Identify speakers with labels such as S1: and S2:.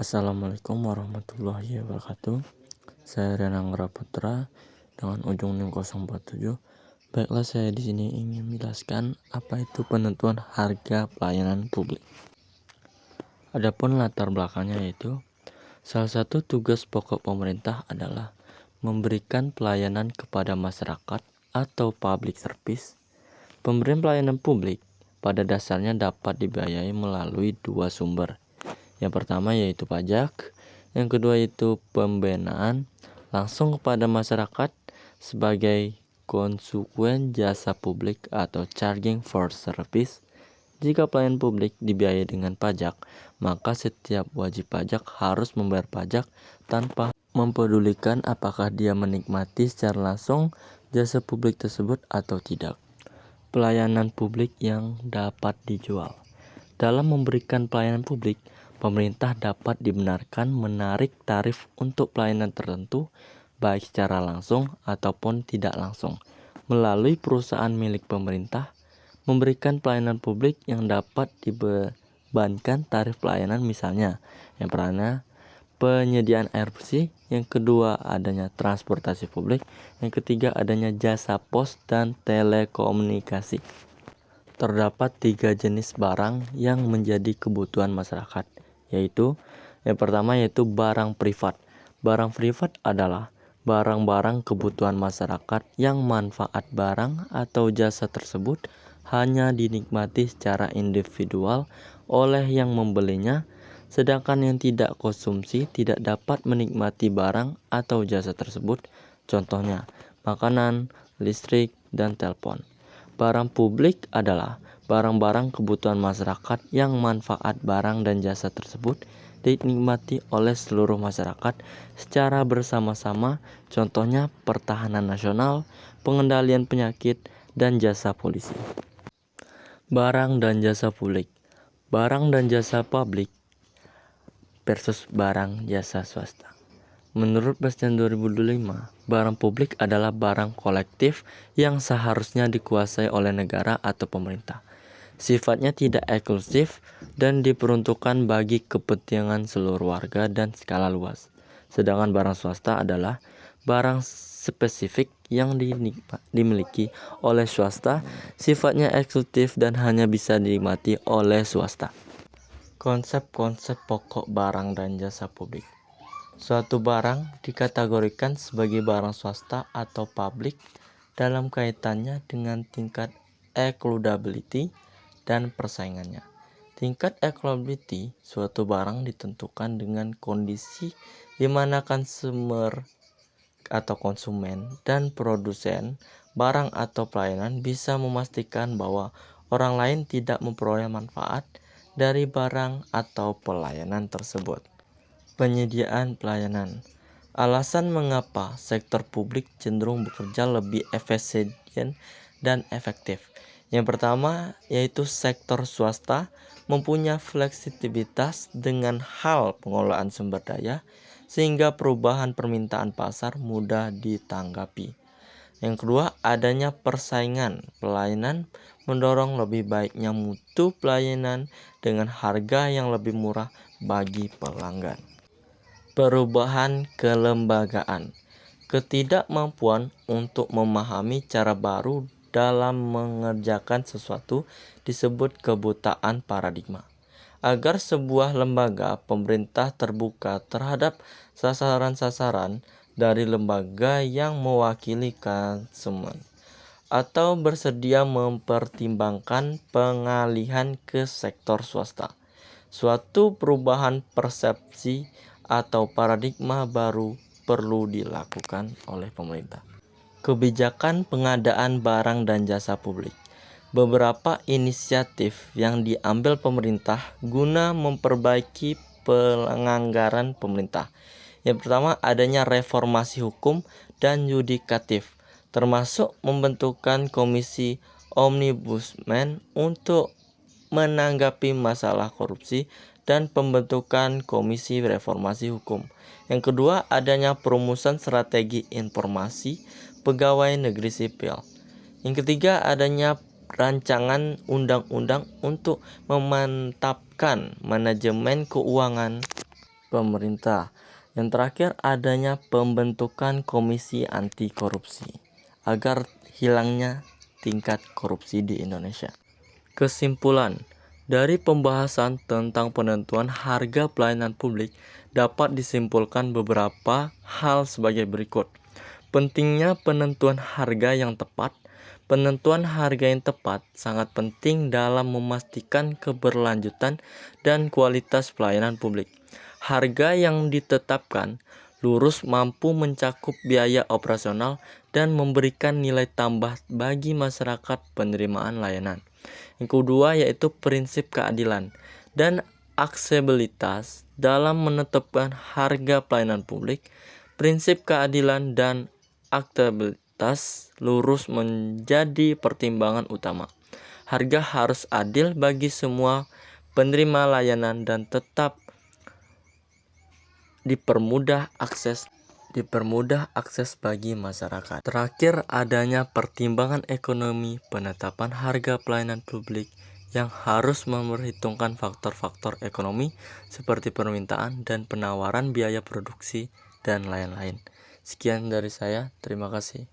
S1: Assalamualaikum warahmatullahi wabarakatuh. Saya Renanggra Putra dengan ujung NIM 047. Baiklah, saya di sini ingin menjelaskan apa itu penentuan harga pelayanan publik. Adapun latar belakangnya yaitu salah satu tugas pokok pemerintah adalah memberikan pelayanan kepada masyarakat atau public service. Pemberian pelayanan publik pada dasarnya dapat dibiayai melalui dua sumber. Yang pertama yaitu pajak, yang kedua yaitu pembenaan langsung kepada masyarakat sebagai konsekuen jasa publik atau charging for service. Jika pelayanan publik dibiayai dengan pajak, maka setiap wajib pajak harus membayar pajak tanpa mempedulikan apakah dia menikmati secara langsung jasa publik tersebut atau tidak. Pelayanan publik yang dapat dijual. Dalam memberikan pelayanan publik, pemerintah dapat dibenarkan menarik tarif untuk pelayanan tertentu, baik secara langsung ataupun tidak langsung, melalui perusahaan milik pemerintah. Memberikan pelayanan publik yang dapat dibebankan tarif pelayanan, misalnya yang pertama penyediaan air bersih, yang kedua adanya transportasi publik, yang ketiga adanya jasa pos dan telekomunikasi. Terdapat 3 jenis barang yang menjadi kebutuhan masyarakat, yaitu yang pertama yaitu barang privat. Barang privat adalah barang-barang kebutuhan masyarakat yang manfaat barang atau jasa tersebut hanya dinikmati secara individual oleh yang membelinya, sedangkan yang tidak konsumsi tidak dapat menikmati barang atau jasa tersebut. Contohnya, makanan, listrik, dan telepon. Barang publik adalah barang-barang kebutuhan masyarakat yang manfaat barang dan jasa tersebut dinikmati oleh seluruh masyarakat secara bersama-sama, contohnya pertahanan nasional, pengendalian penyakit, dan jasa polisi. Barang dan jasa publik. Barang dan jasa publik versus barang jasa swasta. Menurut Presiden 2025, barang publik adalah barang kolektif yang seharusnya dikuasai oleh negara atau pemerintah. Sifatnya tidak eksklusif dan diperuntukkan bagi kepentingan seluruh warga dan skala luas. Sedangkan barang swasta adalah barang spesifik yang dimiliki oleh swasta, sifatnya eksklusif dan hanya bisa dinikmati oleh swasta. Konsep-konsep pokok barang dan jasa publik. Suatu barang dikategorikan sebagai barang swasta atau publik dalam kaitannya dengan tingkat excludability dan persaingannya. Tingkat excludability suatu barang ditentukan dengan kondisi di mana consumer atau konsumen dan produsen barang atau pelayanan bisa memastikan bahwa orang lain tidak memperoleh manfaat dari barang atau pelayanan tersebut. Penyediaan pelayanan. Alasan mengapa sektor publik cenderung bekerja lebih efisien dan efektif. Yang pertama yaitu sektor swasta mempunyai fleksibilitas dengan hal pengelolaan sumber daya sehingga perubahan permintaan pasar mudah ditanggapi. Yang kedua, adanya persaingan pelayanan mendorong lebih baiknya mutu pelayanan dengan harga yang lebih murah bagi pelanggan. Perubahan kelembagaan. Ketidakmampuan untuk memahami cara baru dalam mengerjakan sesuatu disebut kebutaan paradigma. Agar sebuah lembaga pemerintah terbuka terhadap sasaran-sasaran dari lembaga yang mewakili konsumen atau bersedia mempertimbangkan pengalihan ke sektor swasta. Suatu perubahan persepsi atau paradigma baru perlu dilakukan oleh pemerintah. Kebijakan pengadaan barang dan jasa publik. Beberapa inisiatif yang diambil pemerintah guna memperbaiki penganggaran pemerintah. Yang pertama adanya reformasi hukum dan yudikatif, termasuk membentukkan komisi omnibusman untuk menanggapi masalah korupsi dan pembentukan komisi reformasi hukum. Yang kedua, adanya perumusan strategi informasi pegawai negeri sipil. Yang ketiga, adanya rancangan undang-undang untuk memantapkan manajemen keuangan pemerintah. Yang terakhir, adanya pembentukan komisi anti korupsi agar hilangnya tingkat korupsi di Indonesia. Kesimpulan dari pembahasan tentang penentuan harga pelayanan publik dapat disimpulkan beberapa hal sebagai berikut. Pentingnya penentuan harga yang tepat. Penentuan harga yang tepat sangat penting dalam memastikan keberlanjutan dan kualitas pelayanan publik. Harga yang ditetapkan lurus, mampu mencakup biaya operasional dan memberikan nilai tambah bagi masyarakat penerimaan layanan. Yang kedua yaitu prinsip keadilan dan aksesibilitas dalam menetapkan harga pelayanan publik. Prinsip keadilan dan aksesibilitas lurus menjadi pertimbangan utama. Harga harus adil bagi semua penerima layanan dan tetap dipermudah akses bagi masyarakat. Terakhir, adanya pertimbangan ekonomi penetapan harga pelayanan publik yang harus memperhitungkan faktor-faktor ekonomi seperti permintaan dan penawaran biaya produksi dan lain-lain. Sekian dari saya, terima kasih.